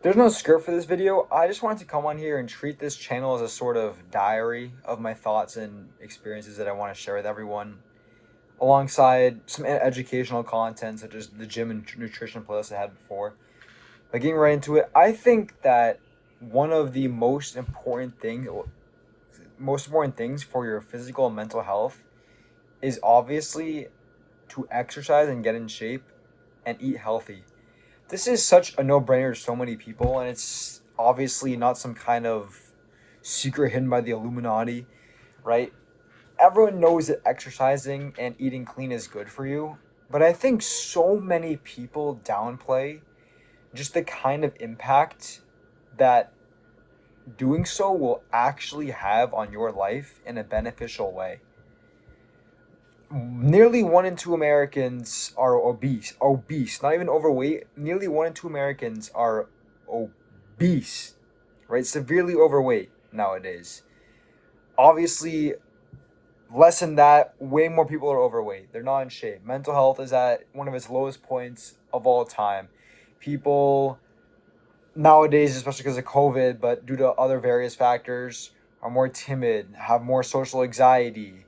There's no script for this video. I just wanted to come on here and treat this channel as a sort of diary of my thoughts and experiences that I want to share with everyone, alongside some educational content such as the gym and nutrition playlist I had before. But getting right into it, I think that one of the most important things for your physical and mental health is obviously to exercise and get in shape and eat healthy. This is such a no-brainer to so many people, and it's obviously not some kind of secret hidden by the Illuminati, right? Everyone knows that exercising and eating clean is good for you, but I think so many people downplay just the kind of impact that doing so will actually have on your life in a beneficial way. Nearly 1 in 2 Americans are obese, not even overweight. Nearly 1 in 2 Americans are obese, right? Severely overweight nowadays. Obviously, less than that, way more people are overweight. They're not in shape. Mental health is at one of its lowest points of all time. People nowadays, especially because of COVID, but due to other various factors, are more timid, have more social anxiety,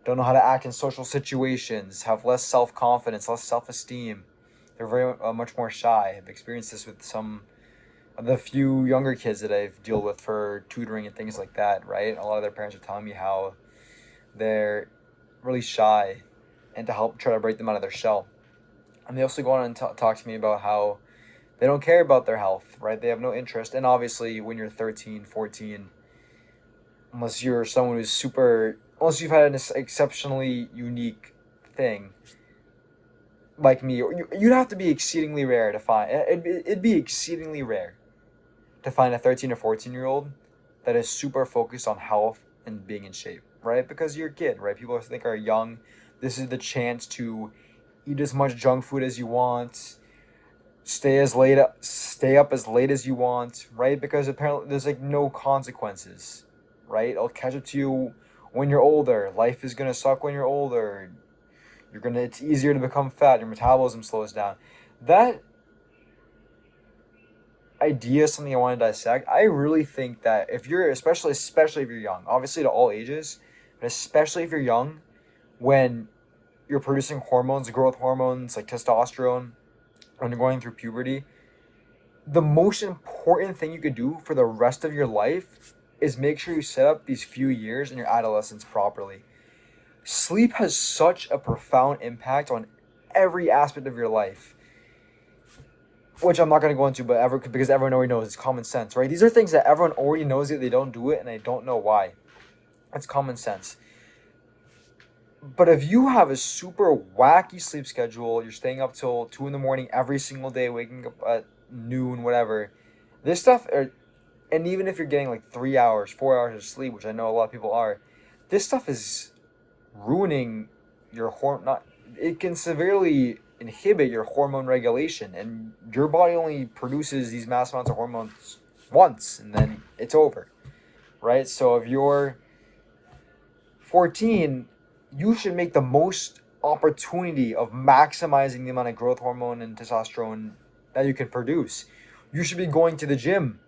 don't know how to act in social situations, have less self-confidence, less self-esteem. They're very much more shy. I've experienced this with some of the few younger kids that I've dealt with for tutoring and things like that, right? A lot of their parents are telling me how they're really shy and to help try to break them out of their shell. And they also go on and talk to me about how they don't care about their health, right? They have no interest. And obviously, when you're 13, 14, unless you're someone who's unless you've had an exceptionally unique thing like me, you'd have to be exceedingly rare to find. It'd be exceedingly rare to find a 13 or 14-year-old that is super focused on health and being in shape, right? Because you're a kid, right? People think are young. This is the chance to eat as much junk food as you want, stay up as late as you want, right? Because apparently there's like no consequences, right? It'll catch up to you when you're older. Life is gonna suck when you're older. It's easier to become fat. Your metabolism slows down. That idea is something I want to dissect. I really think that if you're, especially if you're young, obviously to all ages, but especially if you're young, when you're producing hormones, growth hormones like testosterone, when you're going through puberty, the most important thing you could do for the rest of your life is make sure you set up these few years in your adolescence properly. Sleep has such a profound impact on every aspect of your life, which I'm not going to go into, because everyone already knows it's common sense, right? These are things that everyone already knows that they don't do it, and they don't know why. It's common sense. But if you have a super wacky sleep schedule, you're staying up till 2 in the morning every single day, waking up at noon, whatever, this stuff, and even if you're getting like 3 hours, 4 hours of sleep, which I know a lot of people are, this stuff is ruining your not it can severely inhibit your hormone regulation, and your body only produces these mass amounts of hormones once and then it's over, right? So if you're 14, you should make the most opportunity of maximizing the amount of growth hormone and testosterone that you can produce. You should be going to the gym.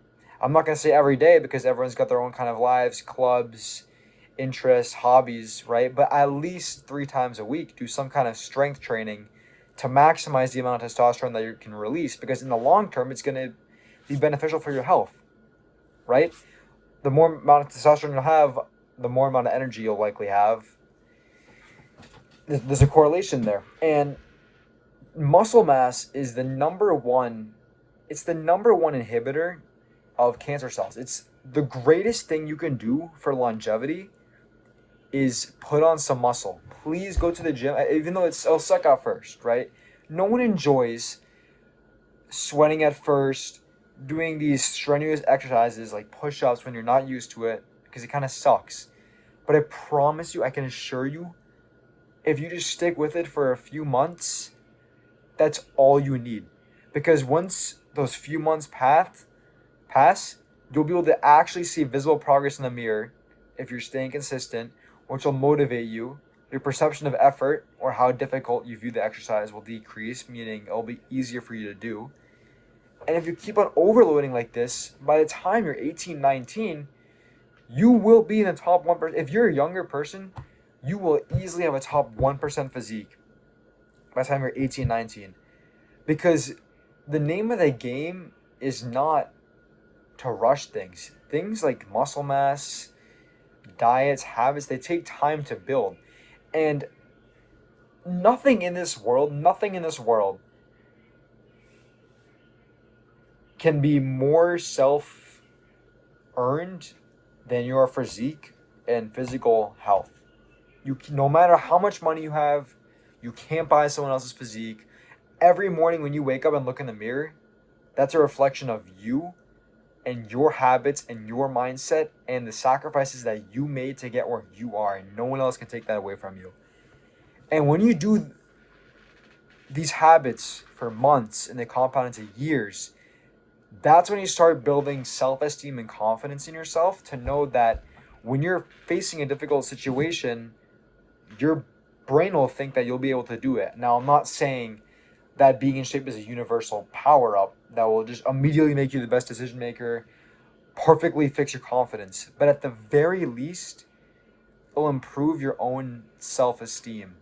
I'm not going to say every day because everyone's got their own kind of lives, clubs, interests, hobbies, right? But at least 3 times a week, do some kind of strength training to maximize the amount of testosterone that you can release, because in the long term, it's going to be beneficial for your health, right? The more amount of testosterone you'll have, the more amount of energy you'll likely have. There's a correlation there. And muscle mass is it's the number one inhibitor of cancer cells. It's the greatest thing you can do for longevity is put on some muscle. Please go to the gym, even though it'll suck at first, right? No one enjoys sweating at first, doing these strenuous exercises like push-ups when you're not used to it, because it kind of sucks. But I promise you, I can assure you, if you just stick with it for a few months, that's all you need. Because once those few months pass, you'll be able to actually see visible progress in the mirror if you're staying consistent, which will motivate you. Your perception of effort or how difficult you view the exercise will decrease, meaning it'll be easier for you to do. And if you keep on overloading like this, by the time you're 18, 19, you will be in the top 1%. If you're a younger person, you will easily have a top 1% physique by the time you're 18, 19. Because the name of the game is not to rush things. Things like muscle mass, diets, habits, they take time to build. And nothing in this world can be more self-earned than your physique and physical health. No matter how much money you have, you can't buy someone else's physique. Every morning when you wake up and look in the mirror, that's a reflection of you and your habits and your mindset and the sacrifices that you made to get where you are, and no one else can take that away from you. And when you do these habits for months and they compound into years, that's when you start building self-esteem and confidence in yourself to know that when you're facing a difficult situation, your brain will think that you'll be able to do it. Now, I'm not saying that being in shape is a universal power-up that will just immediately make you the best decision maker, perfectly fix your confidence. But at the very least, it'll improve your own self-esteem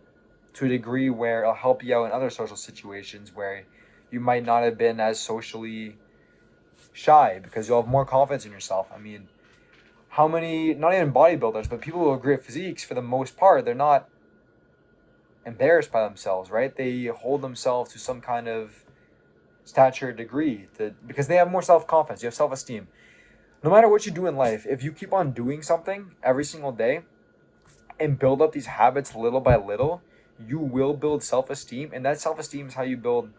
to a degree where it'll help you out in other social situations where you might not have been as socially shy, because you'll have more confidence in yourself. I mean, how many, not even bodybuilders, but people who have great physiques, for the most part, they're not embarrassed by themselves, right? They hold themselves to some kind of stature degree because they have more self-confidence. You have self-esteem. No matter what you do in life, if you keep on doing something every single day and build up these habits little by little, you will build self-esteem. And that self-esteem is how you build,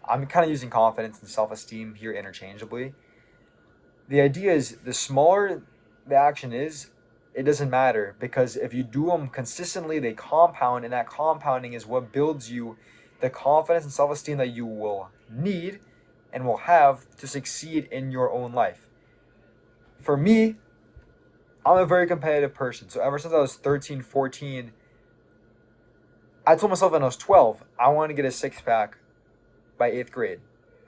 I'm kind of using confidence and self-esteem here interchangeably. The idea is the smaller the action is, it doesn't matter, because if you do them consistently, they compound, and that compounding is what builds you the confidence and self-esteem that you will need and will have to succeed in your own life. For me, I'm a very competitive person. So ever since I was 13, 14, I told myself when I was 12, I wanted to get a six-pack by 8th grade.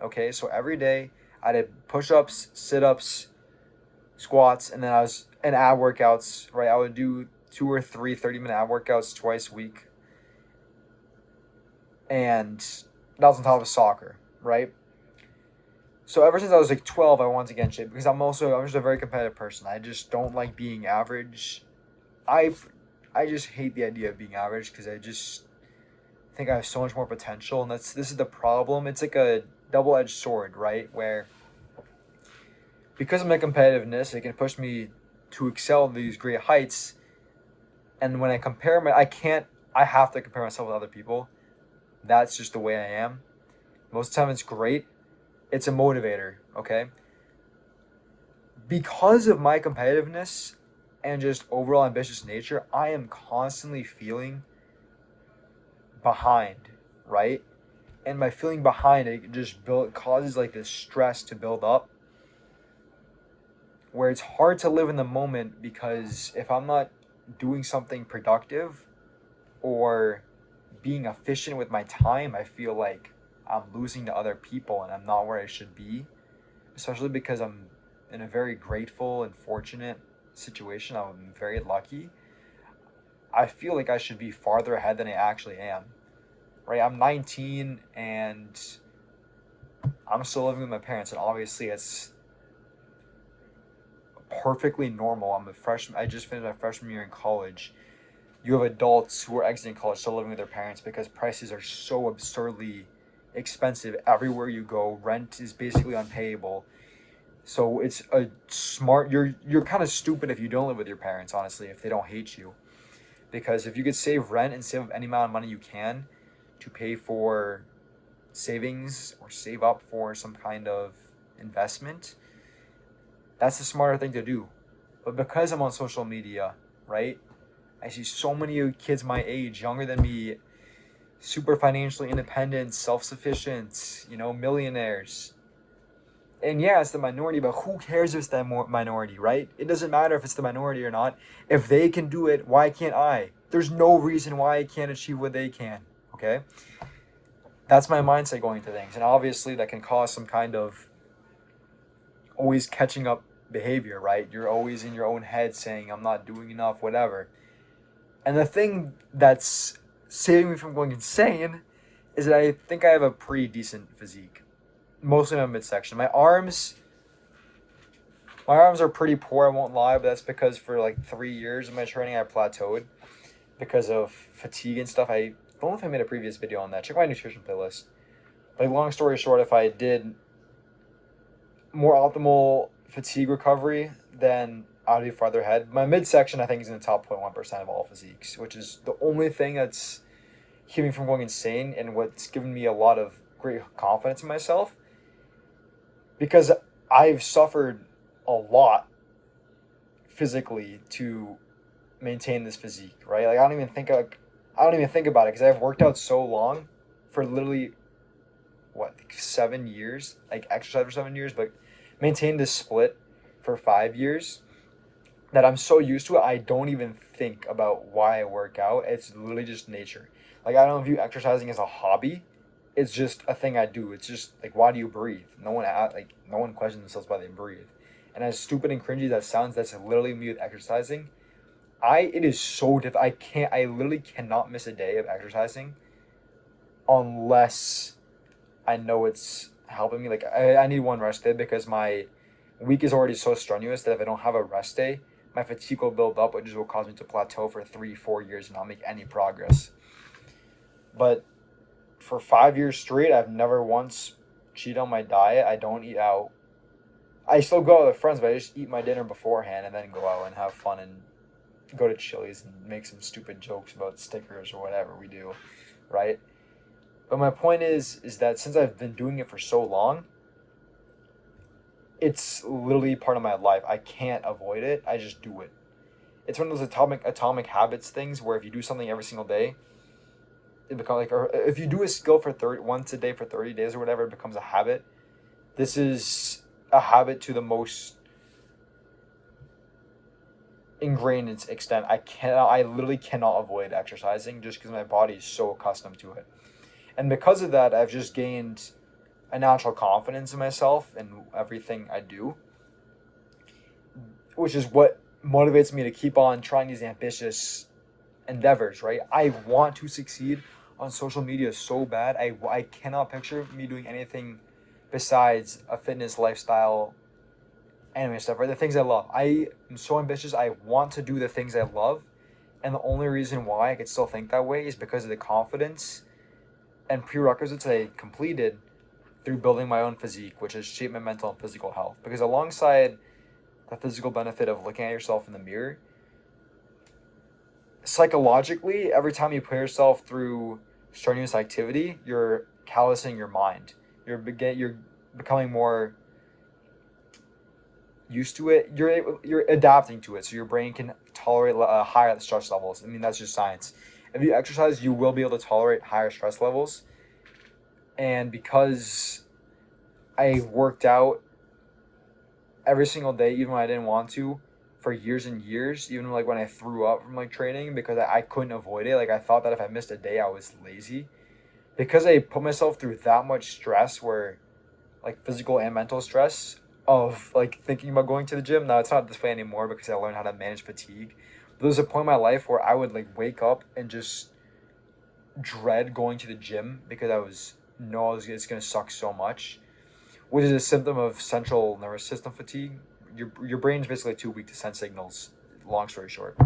Okay, so every day I did push-ups, sit-ups, squats, and then and ab workouts, right? I would do 2 or 3 30-minute ab workouts twice a week. And that was on top of soccer, right? So ever since I was like 12, I wanted to get in shape because I'm just a very competitive person. I just don't like being average. I just hate the idea of being average because I just think I have so much more potential, and this is the problem. It's like a double-edged sword, right? Where because of my competitiveness, it can push me to excel these great heights. And when I I have to compare myself with other people. That's just the way I am. Most of the time it's great. It's a motivator, okay? Because of my competitiveness and just overall ambitious nature, I am constantly feeling behind, right? And by feeling behind, it just causes like this stress to build up, where it's hard to live in the moment, because if I'm not doing something productive or being efficient with my time, I feel like I'm losing to other people and I'm not where I should be, especially because I'm in a very grateful and fortunate situation. I'm very lucky. I feel like I should be farther ahead than I actually am, right? I'm 19 and I'm still living with my parents, and obviously it's perfectly normal. I'm a freshman. I just finished my freshman year in college. You have adults who are exiting college still living with their parents because prices are so absurdly expensive everywhere you go. Rent is basically unpayable. So it's a smart, you're kind of stupid if you don't live with your parents, honestly, if they don't hate you. Because if you could save rent and save any amount of money you can to pay for savings or save up for some kind of investment, that's the smarter thing to do. But because I'm on social media, right, I see so many kids my age, younger than me, super financially independent, self-sufficient, millionaires. And yeah, it's the minority, but who cares if it's the minority, right? It doesn't matter if it's the minority or not. If they can do it, why can't I? There's no reason why I can't achieve what they can, okay? That's my mindset going to things. And obviously that can cause some kind of always catching up behavior, right? You're always in your own head saying, I'm not doing enough, whatever. And the thing that's saving me from going insane is that I think I have a pretty decent physique. Mostly my midsection. My arms are pretty poor, I won't lie, but that's because for like 3 years of my training I plateaued because of fatigue and stuff. I don't know if I made a previous video on that. Check my nutrition playlist. Like, long story short, if I did more optimal fatigue recovery, then I'd be farther ahead. My midsection, I think, is in the top 0.1% of all physiques, which is the only thing that's keeping me from going insane and what's given me a lot of great confidence in myself, because I've suffered a lot physically to maintain this physique, right? Like, I don't even think about it because I've worked out so long for literally what, like 7 years, like exercise for 7 years, but maintained this split for 5 years that I'm so used to it. I don't even think about why I work out. It's literally just nature. Like, I don't view exercising as a hobby. It's just a thing I do. It's just like, why do you breathe? No one questions themselves why they breathe. And as stupid and cringy as that sounds, that's literally me with exercising. It is so difficult. I literally cannot miss a day of exercising unless I know it's helping me. Like, I need one rest day because my week is already so strenuous that if I don't have a rest day, my fatigue will build up, which will cause me to plateau for 3-4 years and not make any progress. But for 5 years straight, I've never once cheated on my diet. I don't eat out. I still go out with friends, but I just eat my dinner beforehand and then go out and have fun and go to Chili's and make some stupid jokes about stickers or whatever we do, right? But my point is that since I've been doing it for so long, it's literally part of my life. I can't avoid it. I just do it. It's one of those atomic habits things where if you do something every single day, it becomes like, or if you do a skill for once a day for 30 days or whatever, it becomes a habit. This is a habit to the most ingrained its extent. I literally cannot avoid exercising just because my body is so accustomed to it. And because of that, I've just gained a natural confidence in myself and everything I do, which is what motivates me to keep on trying these ambitious endeavors, right? I want to succeed on social media so bad. I cannot picture me doing anything besides a fitness lifestyle, anime stuff, right? The things I love. I am so ambitious. I want to do the things I love. And the only reason why I could still think that way is because of the confidence and prerequisites I completed through building my own physique, which has shaped my mental and physical health. Because alongside the physical benefit of looking at yourself in the mirror, psychologically, every time you put yourself through strenuous activity, you're callousing your mind. You're becoming more used to it. You're adapting to it, so your brain can tolerate higher stress levels. I mean, that's just science. If you exercise, you will be able to tolerate higher stress levels. And because I worked out every single day, even when I didn't want to, for years and years, even like when I threw up from like training, because I couldn't avoid it. Like, I thought that if I missed a day, I was lazy. Because I put myself through that much stress, where like physical and mental stress of like thinking about going to the gym. Now it's not this way anymore because I learned how to manage fatigue. But there was a point in my life where I would like wake up and just dread going to the gym because it's gonna suck so much, which is a symptom of central nervous system fatigue. Your brain's basically too weak to send signals. Long story short,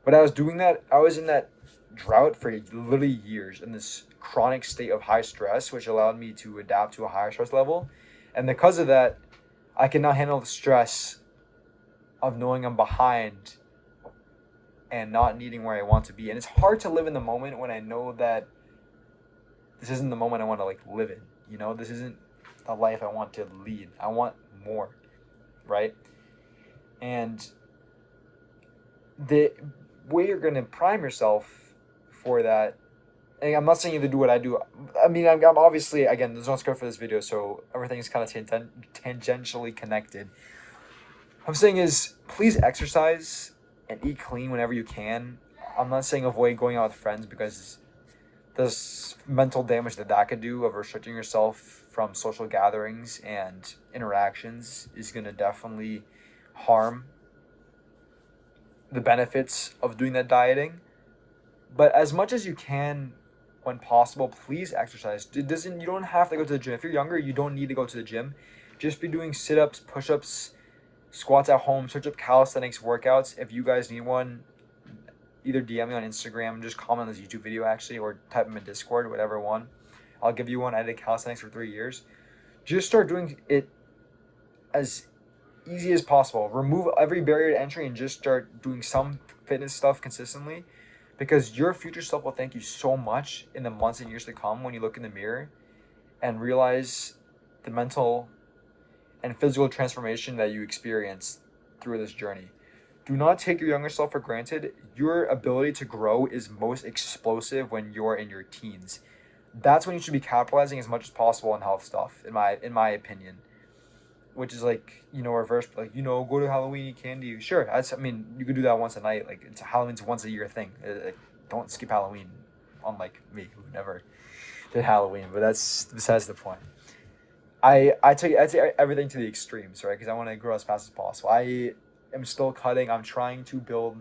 but I was doing that. I was in that drought for literally years in this chronic state of high stress, which allowed me to adapt to a higher stress level, and because of that, I cannot handle the stress of knowing I'm behind and not needing where I want to be. And it's hard to live in the moment when I know that this isn't the moment I want to like live in. You know, this isn't the life I want to lead. I want more, right? And the way you're going to prime yourself for that, and I'm not saying you have to do what I do. I mean, I'm obviously, again, there's no script for this video, so everything's kind of tangentially connected. What I'm saying is, please exercise and eat clean whenever you can. I'm not saying avoid going out with friends because this mental damage that could do of restricting yourself from social gatherings and interactions is going to definitely harm the benefits of doing that dieting. But as much as you can, when possible, please exercise. You don't have to go to the gym. If you're younger, you don't need to go to the gym. Just be doing sit-ups, push-ups, squats at home. Search up calisthenics workouts. If you guys need one, either DM me on Instagram, just comment on this YouTube video actually, or type them in Discord, whatever one. I'll give you one. I did calisthenics for 3 years. Just start doing it as easy as possible. Remove every barrier to entry and just start doing some fitness stuff consistently, because your future self will thank you so much in the months and years to come when you look in the mirror and realize the mental and physical transformation that you experienced through this journey. Do not take your younger self for granted. Your ability to grow is most explosive when you're in your teens. That's when you should be capitalizing as much as possible on health stuff, in my opinion. Which is like, reverse, like, go to Halloween, eat candy. Sure, you could do that once a night. Like, Halloween's once a year thing. Don't skip Halloween, unlike me, who never did Halloween. But that's besides the point. I'd say everything to the extremes, right? Because I want to grow as fast as possible. I am still cutting. I'm trying to build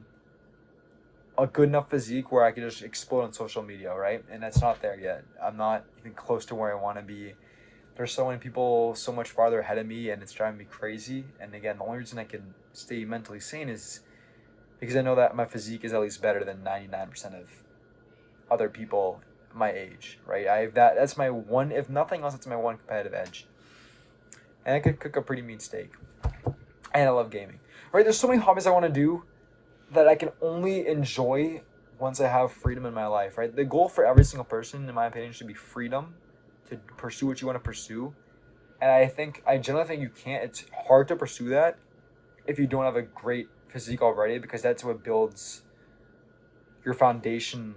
a good enough physique where I can just explode on social media, right? And that's not there yet. I'm not even close to where I want to be. There's so many people so much farther ahead of me, and it's driving me crazy. And again, the only reason I can stay mentally sane is because I know that my physique is at least better than 99% of other people my age, right? That's my one, if nothing else, it's my one competitive edge. And I could cook a pretty mean steak. And I love gaming. Right? There's so many hobbies I want to do that I can only enjoy once I have freedom in my life, right? The goal for every single person, in my opinion, should be freedom to pursue what you want to pursue. And I generally think you can't. It's hard to pursue that if you don't have a great physique already, because that's what builds your foundation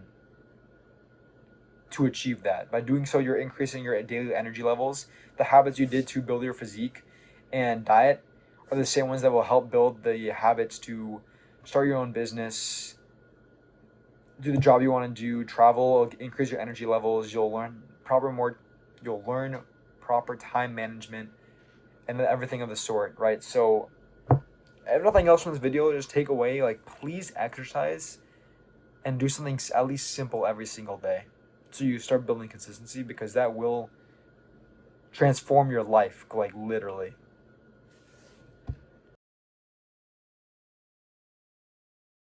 to achieve that. By doing so, you're increasing your daily energy levels. The habits you did to build your physique and diet are the same ones that will help build the habits to start your own business, do the job you want to do, travel, increase your energy levels. You'll learn proper time management and everything of the sort, right? So if nothing else from this video, just take away, like, please exercise and do something at least simple every single day, so you start building consistency, because that will transform your life, like, literally.